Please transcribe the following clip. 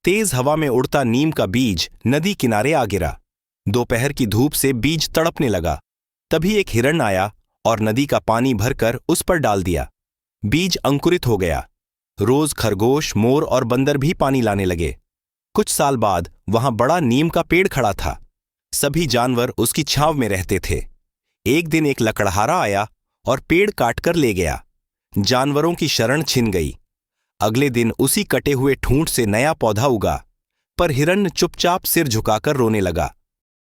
तेज हवा में उड़ता नीम का बीज नदी किनारे आ गिरा। दोपहर की धूप से बीज तड़पने लगा। तभी एक हिरण आया और नदी का पानी भरकर उस पर डाल दिया। बीज अंकुरित हो गया। रोज खरगोश, मोर और बंदर भी पानी लाने लगे। कुछ साल बाद वहां बड़ा नीम का पेड़ खड़ा था। सभी जानवर उसकी छांव में रहते थे। एक दिन एक लकड़हारा आया और पेड़ काटकर ले गया। जानवरों की शरण छिन गई। अगले दिन उसी कटे हुए ठूंठ से नया पौधा उगा, पर हिरण चुपचाप सिर झुकाकर रोने लगा।